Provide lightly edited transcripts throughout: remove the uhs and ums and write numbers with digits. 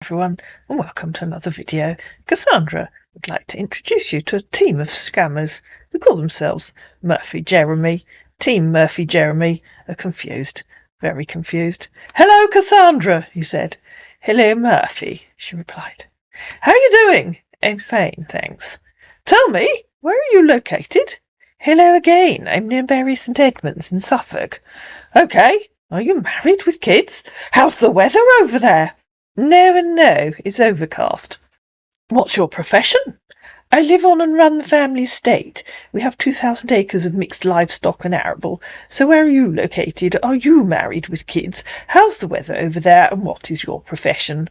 Everyone, and welcome to another video. Cassandra would like to introduce you to a team of scammers who call themselves Murphy Jeremy. Team Murphy Jeremy are confused, very confused. "Hello, Cassandra," he said. "Hello, Murphy," she replied. "How are you doing?" "I'm fine, thanks." "Tell me, where are you located?" "Hello again, I'm near Bury St Edmunds in Suffolk." "Okay. Are you married with kids? How's the weather over there?" "No and no, it's overcast." "What's your profession?" "I live on and run the family estate. We have 2,000 acres of mixed livestock and arable. So where are you located? Are you married with kids? How's the weather over there, and what is your profession?"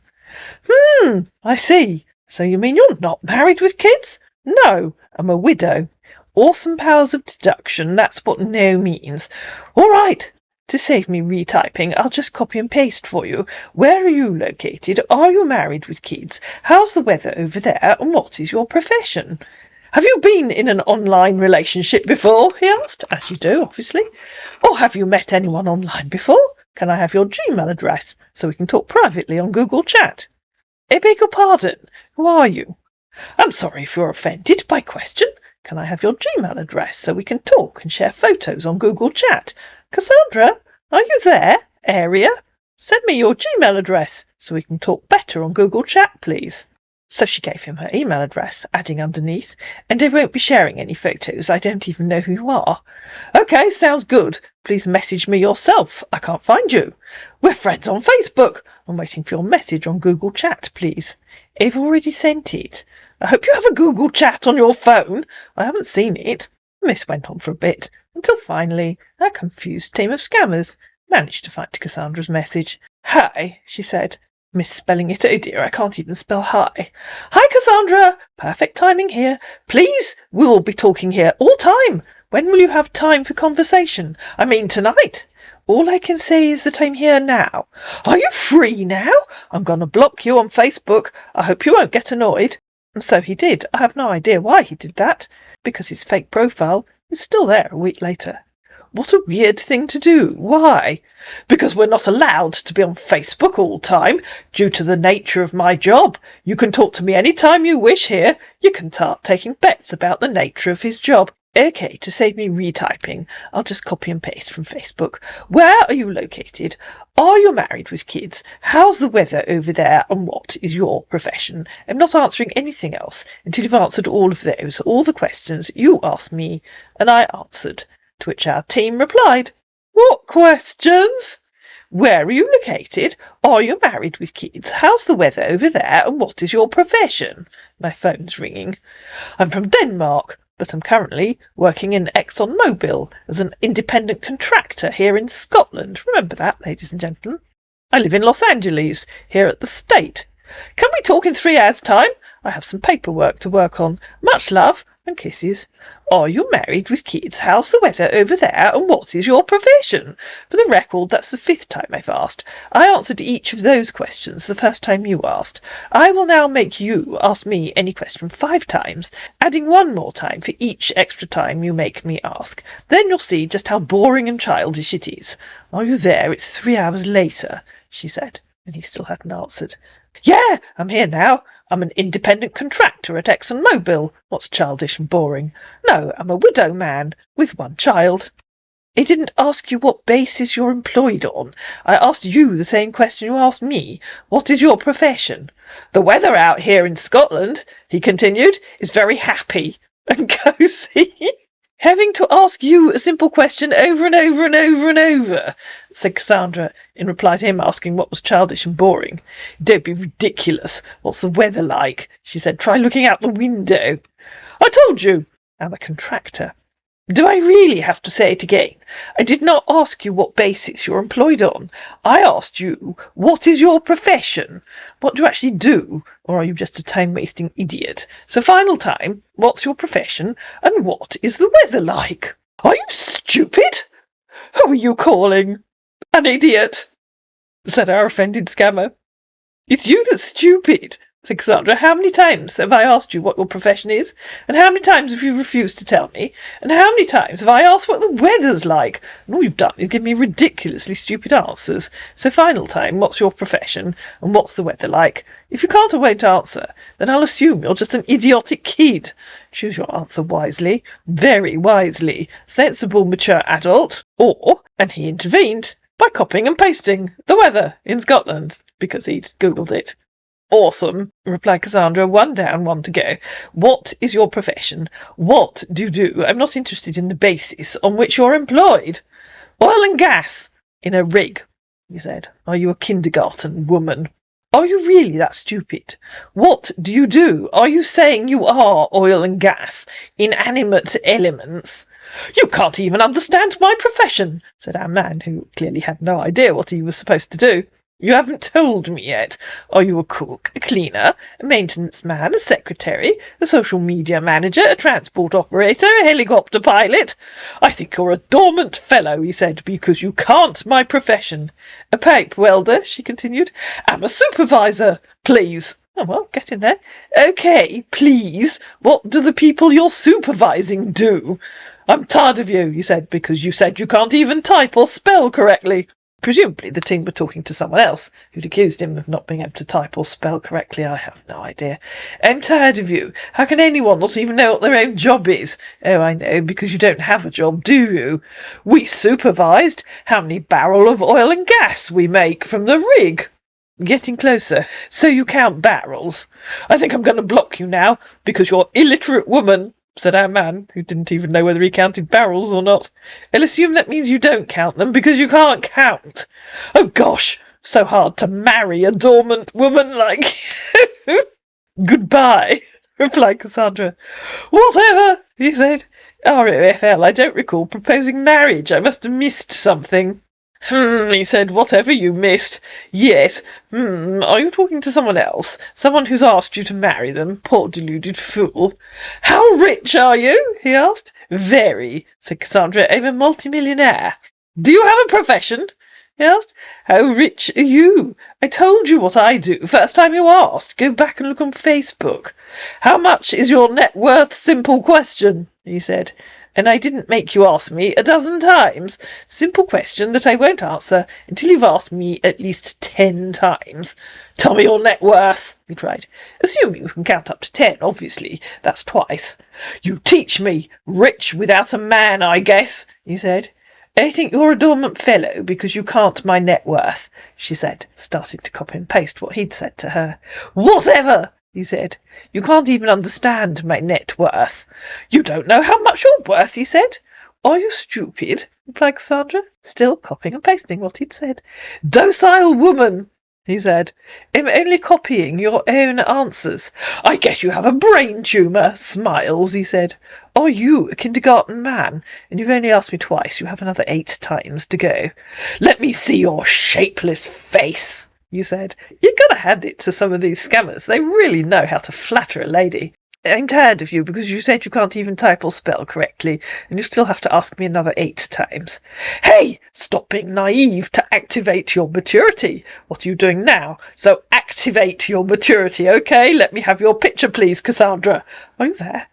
I see. So you mean you're not married with kids?" "No, I'm a widow." Awesome powers of deduction, that's what no means. All right. To save me retyping, I'll just copy and paste for you. Where are you located? Are you married with kids? How's the weather over there? And what is your profession? "Have you been in an online relationship before?" he asked, as you do, obviously. "Or have you met anyone online before? Can I have your Gmail address so we can talk privately on Google Chat?" "I beg your pardon. Who are you?" "I'm sorry if you're offended by question. Can I have your Gmail address so we can talk and share photos on Google Chat? Cassandra, are you there? Area? Send me your Gmail address so we can talk better on Google Chat, please." So she gave him her email address, adding underneath, "And I won't be sharing any photos. I don't even know who you are." "Okay, sounds good. Please message me yourself. I can't find you. We're friends on Facebook. I'm waiting for your message on Google Chat, please." "I've already sent it." "I hope you have a Google Chat on your phone. I haven't seen it." And this went on for a bit, until finally a confused team of scammers managed to find Cassandra's message. "Hi," she said, misspelling it. "Oh dear, I can't even spell hi." "Hi, Cassandra. Perfect timing here. Please, we'll be talking here all time. When will you have time for conversation? I mean tonight." "All I can say is that I'm here now." "Are you free now? I'm going to block you on Facebook. I hope you won't get annoyed." And so he did. I have no idea why he did that, because his fake profile is still there a week later. What a weird thing to do. Why? "Because we're not allowed to be on Facebook all the time, due to the nature of my job. You can talk to me any time you wish here. You can start taking bets about the nature of his job." Okay, to save me retyping, I'll just copy and paste from Facebook. "Where are you located? Are you married with kids? How's the weather over there? And what is your profession?" I'm not answering anything else until you've answered all of those, all the questions you asked me and I answered, to which our team replied. "What questions?" "Where are you located? Are you married with kids? How's the weather over there? And what is your profession?" My phone's ringing. "I'm from Denmark, but I'm currently working in ExxonMobil as an independent contractor here in Scotland." Remember that, ladies and gentlemen. "I live in Los Angeles, here at the state. Can we talk in 3 hours' time? I have some paperwork to work on. Much love and kisses." "Are you married with kids? How's the weather over there? And what is your profession?" For the record, that's the 5th time I've asked. I answered each of those questions the first time you asked. I will now make you ask me any question 5 times, adding 1 more time for each extra time you make me ask. Then you'll see just how boring and childish it is. "Are you there? It's 3 hours later," she said, and he still hadn't answered. "Yeah, I'm here now. I'm an independent contractor at ExxonMobil. What's childish and boring? No, I'm a widow man with 1 child." "I didn't ask you what basis you're employed on. I asked you the same question you asked me. What is your profession?" "The weather out here in Scotland," he continued, "is very happy and cosy." "Having to ask you a simple question over and over and over and over," said Cassandra, in reply to him asking what was childish and boring. "Don't be ridiculous. What's the weather like?" she said. "Try looking out the window." "I told you, I'm a contractor." "Do I really have to say it again? I did not ask you what basis you're employed on. I asked you, what is your profession? What do you actually do? Or are you just a time-wasting idiot? So final time, what's your profession? And what is the weather like?" "Are you stupid? Who are you calling an idiot?" said our offended scammer. "It's you that's stupid. said Cassandra. How many times have I asked you what your profession is? And how many times have you refused to tell me? And how many times have I asked what the weather's like? And all you've done is give me ridiculously stupid answers. So final time, what's your profession? And what's the weather like? If you can't or won't answer, then I'll assume you're just an idiotic kid. Choose your answer wisely, very wisely. Sensible, mature adult. Or, and he intervened, by copying and pasting the weather in Scotland, because he'd Googled it. Awesome, replied Cassandra. One down, one to go. What is your profession? What do you do? I'm not interested in the basis on which you're employed. Oil and gas. In a rig, he said. Are you a kindergarten woman? Are you really that stupid? What do you do? Are you saying you are oil and gas? Inanimate elements? You can't even understand my profession, said our man, who clearly had no idea what he was supposed to do. You haven't told me yet. Are you a cook, a cleaner, a maintenance man, a secretary, a social media manager, a transport operator, a helicopter pilot? I think you're a dormant fellow, he said, because you can't my profession. A pipe welder, she continued. I'm a supervisor, please. Oh, well, get in there. OK, please. What do the people you're supervising do? I'm tired of you, he said, because you said you can't even type or spell correctly. Presumably the team were talking to someone else who'd accused him of not being able to type or spell correctly. I have no idea. I'm tired of you. How can anyone not even know what their own job is? Oh, I know, because you don't have a job, do you? We supervised how many barrel of oil and gas we make from the rig. Getting closer. So you count barrels. I think I'm going to block you now, because you're illiterate woman, said our man, who didn't even know whether he counted barrels or not. I'll assume that means you don't count them, because you can't count. Oh, gosh, so hard to marry a dormant woman like you. Goodbye, replied Cassandra. Whatever, he said. ROFL, I don't recall proposing marriage. I must have missed something. He said, whatever you missed. Yes. Are you talking to someone else? Someone who's asked you to marry them? Poor deluded fool. How rich are you? He asked. Very, said Cassandra. I'm a multimillionaire. Do you have a profession? He asked. How rich are you? I told you what I do first time you asked. Go back and look on Facebook. How much is your net worth? Simple question, he said. And I didn't make you ask me a dozen times. Simple question that I won't answer until you've asked me at least 10 times. Tell me your net worth, he cried. Assuming you can count up to 10, obviously. That's twice. You teach me. Rich without a man, I guess, he said. I think you're a dormant fellow because you can't my net worth, she said, starting to copy and paste what he'd said to her. Whatever, he said. You can't even understand my net worth. You don't know how much you're worth, he said. Are you stupid? Replied Cassandra, still copying and pasting what he'd said. Docile woman, he said. I'm only copying your own answers. I guess you have a brain tumour, smiles, he said. Are you a kindergarten man? And you've only asked me twice. You have another 8 times to go. Let me see your shapeless face, you said. You've got to hand it to some of these scammers. They really know how to flatter a lady. I'm tired of you because you said you can't even type or spell correctly, and you still have to ask me another 8 times. Hey, stop being naive to activate your maturity. What are you doing now? So activate your maturity, okay? Let me have your picture, please, Cassandra. Are you there?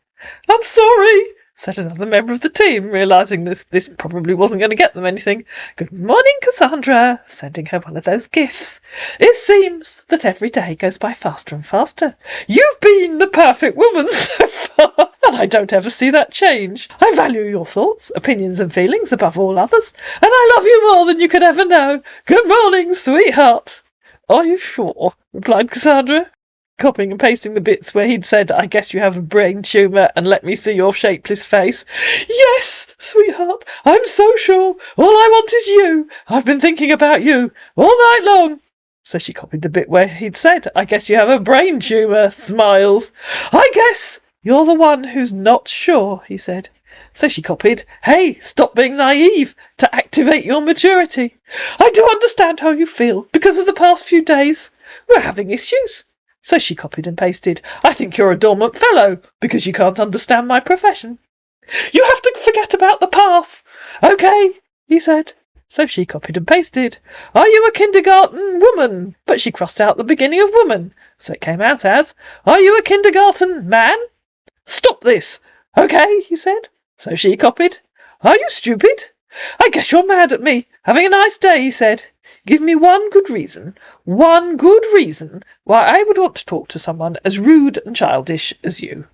I'm sorry, said another member of the team, realising this probably wasn't going to get them anything. Good morning, Cassandra, sending her one of those gifts. It seems that every day goes by faster and faster. You've been the perfect woman so far, and I don't ever see that change. I value your thoughts, opinions and feelings above all others, and I love you more than you could ever know. Good morning, sweetheart. Are you sure? Replied Cassandra, copying and pasting the bits where he'd said, I guess you have a brain tumour and let me see your shapeless face. Yes, sweetheart, I'm so sure. All I want is you. I've been thinking about you all night long. So she copied the bit where he'd said, I guess you have a brain tumour, smiles. I guess you're the one who's not sure, he said. So she copied, hey, stop being naive to activate your maturity. I do understand how you feel because of the past few days. We're having issues. So she copied and pasted, I think you're a dormant fellow because you can't understand my profession. You have to forget about the past. OK, he said. So she copied and pasted, "Are you a kindergarten woman?" But she crossed out the beginning of woman, so it came out as, "Are you a kindergarten man?" "Stop this!" "Okay," he said. So she copied, "Are you stupid?" "I guess you're mad at me. Having a nice day," he said. "Give me one good reason why I would want to talk to someone as rude and childish as you."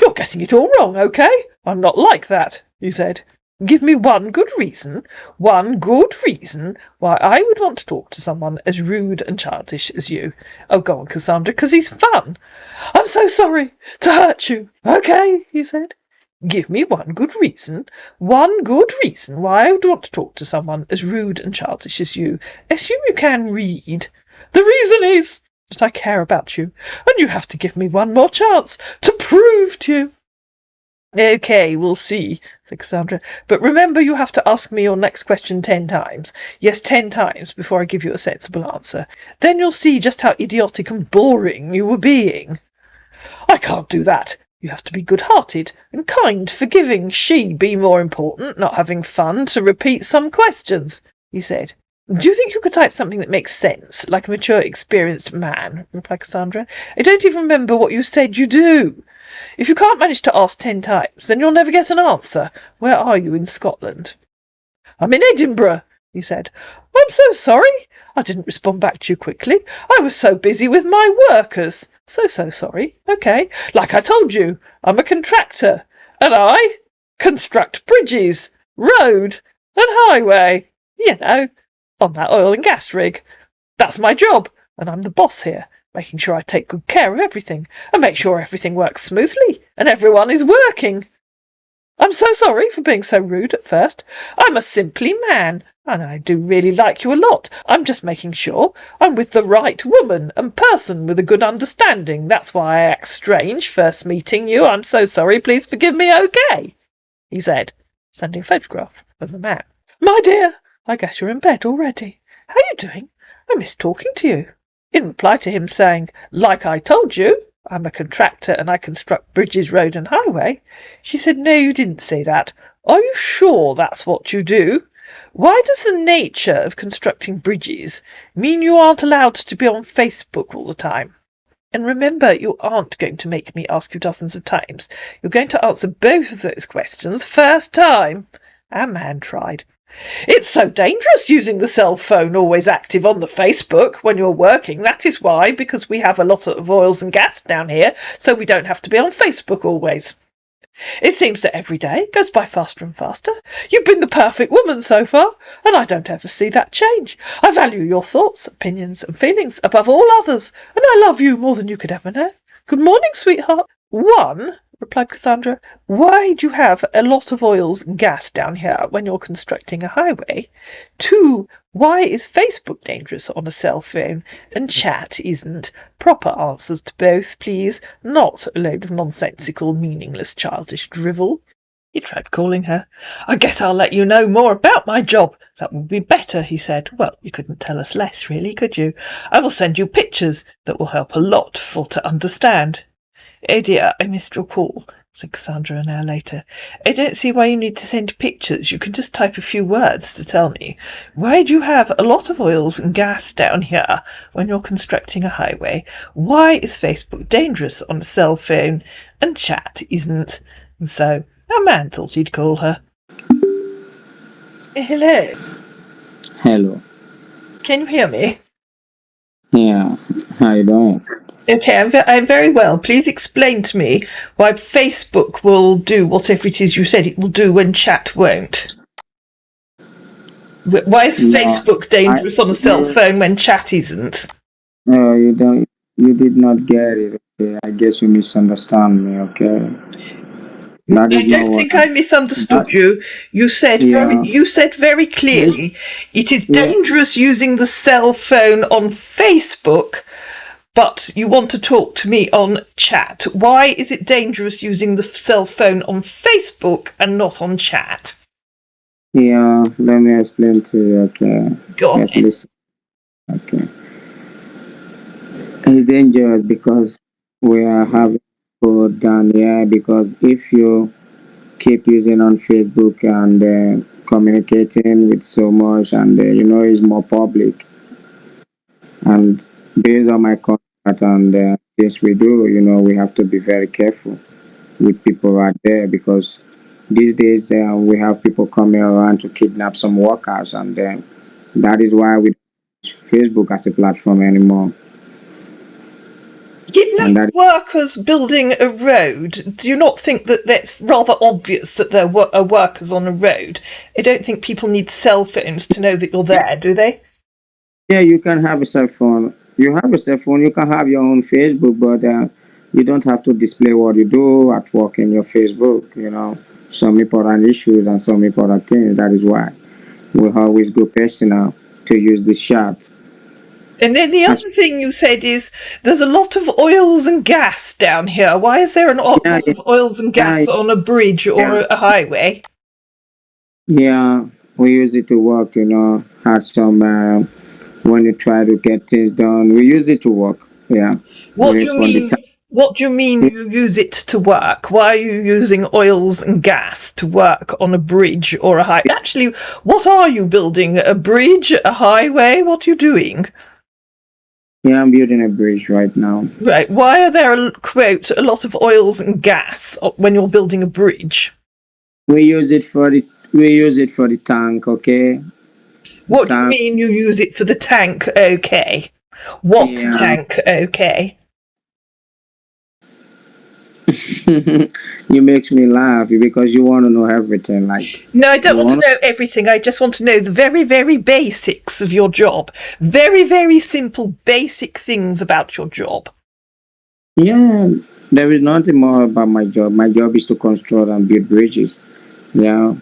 "You're getting it all wrong, okay? I'm not like that," he said. "Give me one good reason why I would want to talk to someone as rude and childish as you." "Oh, go on, Cassandra, 'cause he's fun." "I'm so sorry to hurt you." "Okay," he said. "Give me one good reason why I would want to talk to someone as rude and childish as you. Assume you can read." "The reason is that I care about you, and you have to give me one more chance to prove to you." "Okay, we'll see," said Cassandra. "But remember, you have to ask me your next question 10 times. Yes, 10 times before I give you a sensible answer. Then you'll see just how idiotic and boring you were being." "I can't do that. You have to be good-hearted and kind, forgiving. She be more important, not having fun, to repeat some questions," he said. "Do you think you could type something that makes sense, like a mature, experienced man?" replied Cassandra. "I don't even remember what you said you do. If you can't manage to ask 10 times, then you'll never get an answer. Where are you in Scotland?" "I'm in Edinburgh," he said. "I'm so sorry. I didn't respond back to you quickly. I was so busy with my workers. So sorry. Okay. Like I told you, I'm a contractor, and I construct bridges, road, and highway. You know, on that oil and gas rig. That's my job, and I'm the boss here, making sure I take good care of everything, and make sure everything works smoothly, and everyone is working. I'm so sorry for being so rude at first. I'm a simply man, and I do really like you a lot. I'm just making sure I'm with the right woman and person with a good understanding. That's why I act strange first meeting you. I'm so sorry. Please forgive me, okay?" he said, sending a photograph of the man. "My dear, I guess you're in bed already. How are you doing? I missed talking to you." In reply to him saying, "Like I told you, I'm a contractor and I construct bridges, road and highway," she said, "No, you didn't say that. Are you sure that's what you do? Why does the nature of constructing bridges mean you aren't allowed to be on Facebook all the time? And remember, you aren't going to make me ask you dozens of times. You're going to answer both of those questions first time." Our man tried. "It's so dangerous using the cell phone always active on the Facebook when you're working. That is why, because we have a lot of oils and gas down here, so we don't have to be on Facebook always. It seems that every day goes by faster and faster. You've been the perfect woman so far, and I don't ever see that change. I value your thoughts, opinions, and feelings above all others, and I love you more than you could ever know. Good morning, sweetheart." "One," replied Cassandra, "why do you have a lot of oils and gas down here when you're constructing a highway? 2, why is Facebook dangerous on a cell phone and chat isn't? Proper answers to both, please, not a load of nonsensical, meaningless, childish drivel." He tried calling her. "I guess I'll let you know more about my job. That will be better," he said. "Well, you couldn't tell us less, really, could you? I will send you pictures that will help a lot for to understand." "Oh dear, I missed your call," said Cassandra an hour later. "I don't see why you need to send pictures. You can just type a few words to tell me. Why do you have a lot of oils and gas down here when you're constructing a highway? Why is Facebook dangerous on a cell phone and chat isn't?" And so our man thought he'd call her. Hello. Hello. Can you hear me? Yeah. How you doing? Okay, I'm very well. Please explain to me why Facebook will do whatever it is you said it will do when chat won't. Why is No, Facebook I dangerous on a cell you phone when chat isn't? no, you don't. You did not get it. Okay? I guess you misunderstand me. Okay, that I is not don't what think I'm. I misunderstood That you. yeah. You said very Yes. clearly it is Yeah. dangerous using the cell phone on Facebook, but you want to talk to me on chat. Why is it dangerous using the cell phone on Facebook and not on chat? Yeah. Let me explain to you. Okay. Go on Yes. then. Listen. Okay. It's dangerous because we are having code down here. Because if you keep using on Facebook and communicating with so much, and it's more public. And based on my contact and things we do, we have to be very careful with people out there, because these days we have people coming around to kidnap some workers, and that is why we don't use Facebook as a platform anymore. Kidnap And that workers building a road. Do you not think that that's rather obvious that there are workers on a road? I don't think people need cell phones to know that you're there, do they? Yeah, you can have a cell phone. You have a cell phone. You can have your own Facebook, but you don't have to display what you do at work in your Facebook. Some important issues and some important things. That is why we always go personal to use the chat. And then the As, other thing you said is there's a lot of oils and gas down here. Why is there lot yeah, of oils and yeah, gas on a bridge or yeah, a highway? yeah. We use it to work. Had some when you try to get things done. We use it to work. Yeah, What do you from the mean? time. What do you mean you use it to work? Why are you using oils and gas to work on a bridge or a highway? Actually, what are you building? A bridge? A highway? What are you doing? Yeah, I'm building a bridge right now. Right. Why are there, quote, a lot of oils and gas when you're building a bridge? We use it for the tank. Okay, the What do you tank. mean you use it for the tank? Okay. What Yeah. tank? Okay. You makes me laugh because you want to know everything. Like No, I don't you want to want. know everything. I just want to know the very, very basics of your job. Very, very simple, basic things about your job. Yeah, there is nothing more about my job. My job is to construct and build bridges. Yeah,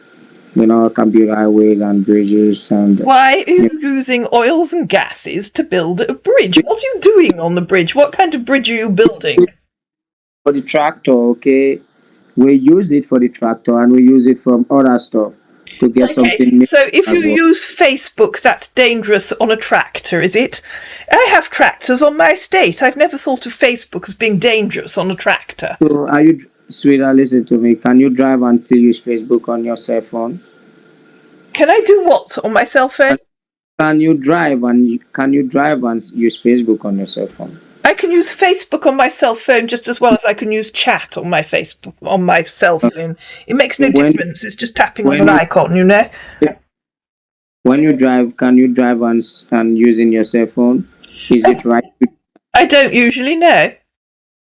I can build highways and bridges, and Why are you you using oils and gases to build a bridge? What are you doing on the bridge? What kind of bridge are you building? for the tractor. Okay, we use it for the tractor, and we use it from other stuff to get Okay, something made so if as you well. use Facebook, that's dangerous on a tractor, is it? I have tractors on my estate. I've never thought of Facebook as being dangerous on a tractor. So, are you, sweetheart? Listen to me. Can you drive and still use Facebook on your cell phone? Can I do what on my cell phone? Can you drive and use Facebook on your cell phone? I can use Facebook on my cell phone just as well as I can use chat on my Facebook on my cell phone. It makes no When difference. It's just tapping on when an you icon, you know. when you drive, can you drive and using your cell phone? Is I, it right? I don't usually know.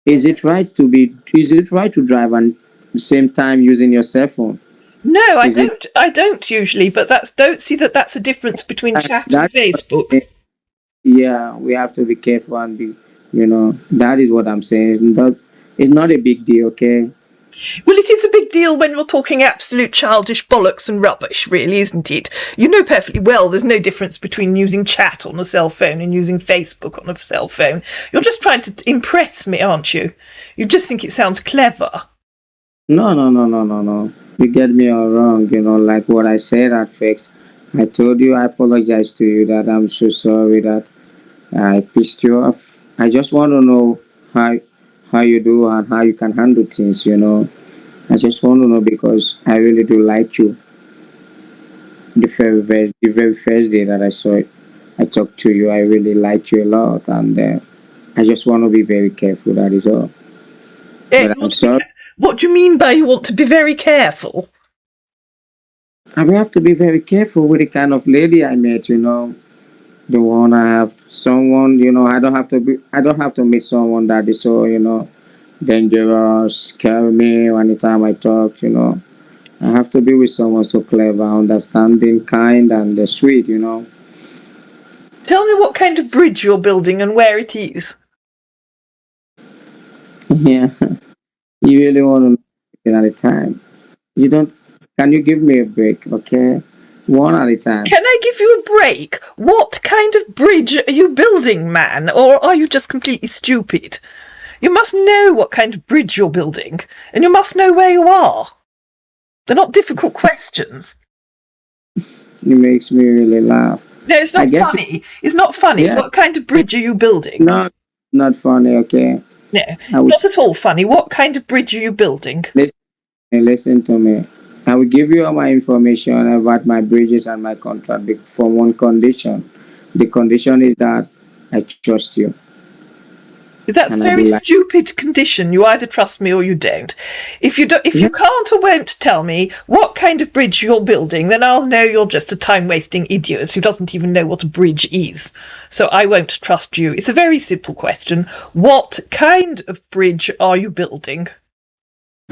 Is it right to drive and the same time using your cell phone? No, I Is it don't. I don't usually, but don't see that that's a difference between chat and that? Facebook. Yeah, we have to be careful and be. That is what I'm saying. It's not a big deal, okay? Well, it is a big deal when you're talking absolute childish bollocks and rubbish, really, isn't it? You know perfectly well there's no difference between using chat on a cell phone and using Facebook on a cell phone. You're just trying to impress me, aren't you? You just think it sounds clever. No, no, no, no, no, no. You get me all wrong. Like what I said at first. I told you, I apologize to you, that I'm so sorry that I pissed you off. I just want to know how you do and how you can handle things. I just want to know because I really do like you. The very first day that I saw it, I talked to you. I really like you a lot, and I just want to be very careful. That is all. But You I'm want to be sorry. what do you mean by you want to be very careful? I will have to be very careful with the kind of lady I met. The one I have someone. I don't have to meet someone that is so dangerous, scare me anytime I talk. I have to be with someone so clever, understanding, kind, and sweet. Tell me what kind of bridge you're building and where it is. Yeah, you really want to know at a time. You don't. Can you give me a break, okay? One at a time. Can I give you a break? What kind of bridge are you building, man? Or are you just completely stupid? You must know what kind of bridge you're building, and you must know where you are. They're not difficult questions. It makes me really laugh. No, it's I not guess. funny. It's not funny. Yeah, What kind of bridge are you building? no, not funny. Okay, No, I would not at all funny. What kind of bridge are you building? listen. Listen to me. I will give you all my information about my bridges and my contract for one condition. The condition is that I trust you. That's a And I very be like, stupid condition. You either trust me or you don't. If yeah, you can't or won't tell me what kind of bridge you're building, then I'll know you're just a time-wasting idiot who doesn't even know what a bridge is. So I won't trust you. It's a very simple question. What kind of bridge are you building?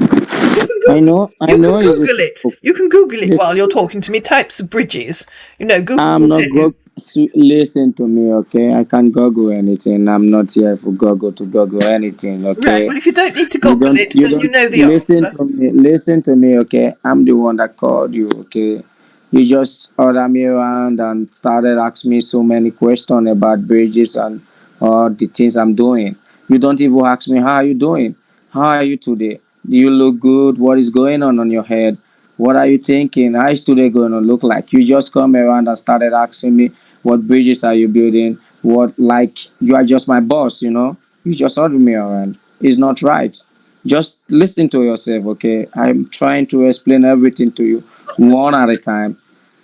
I You can know it's a Google it. simple. You can Google it while you're Listen, talking to me. Types of bridges. Google I'm will not tell you. listen to me, okay? I can't Google anything. I'm not here for Google to Google anything, Right. okay? Well, if you don't need to Google it, You then you don't know the listen answer. to me. Listen to me, okay? I'm the one that called you, okay? You just ordered me around and started asking me so many questions about bridges and all the things I'm doing. You don't even ask me how are you doing? How are you today? Do you look good? What is going on your head? What are you thinking? How is today going to look like? You just come around and started asking me what bridges are you building? What like you are just my boss, you know? You just order me around. It's not right. Just listen to yourself, okay? I'm trying to explain everything to you one at a time,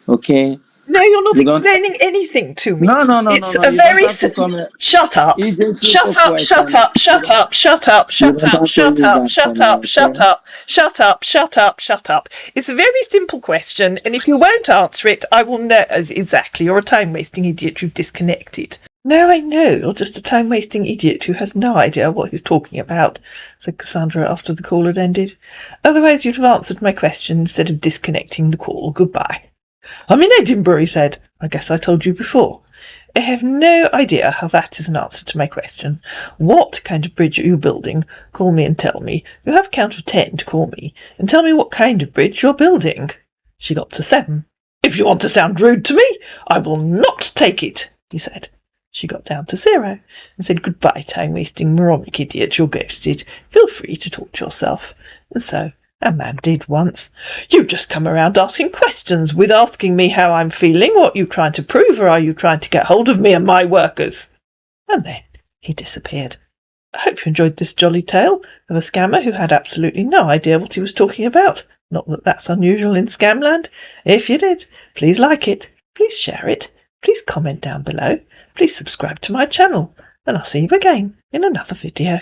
okay? No, you're not You don't. explaining anything to me. It's No. a You don't very. have to come. Shut up. It's a simple Shut up, shut question. up, shut up, shut up, You shut don't up, have to shut use up, that for shut me, up, shut okay? up, shut up, shut up, shut up. It's a very simple question, and if you won't answer it, I will know. Exactly, you're a time wasting idiot who've disconnected. No, I know, you're just a time wasting idiot who has no idea what he's talking about, said Cassandra after the call had ended. Otherwise, you'd have answered my question instead of disconnecting the call. Goodbye. I'm in Edinburgh, he said. I guess I told you before. I have no idea how that is an answer to my question. What kind of bridge are you building? Call me and tell me. You have a count of 10 to call me, and tell me what kind of bridge you're building. She got to 7. If you want to sound rude to me, I will not take it, he said. She got down to 0 and said, Goodbye, time-wasting moronic idiot, you're ghosted. Feel free to talk to yourself. And so a man did once. You just come around asking questions, with asking me how I'm feeling, what you trying to prove, or are you trying to get hold of me and my workers? And then he disappeared. I hope you enjoyed this jolly tale of a scammer who had absolutely no idea what he was talking about. Not that that's unusual in Scamland. If you did, please like it, please share it, please comment down below, please subscribe to my channel, and I'll see you again in another video.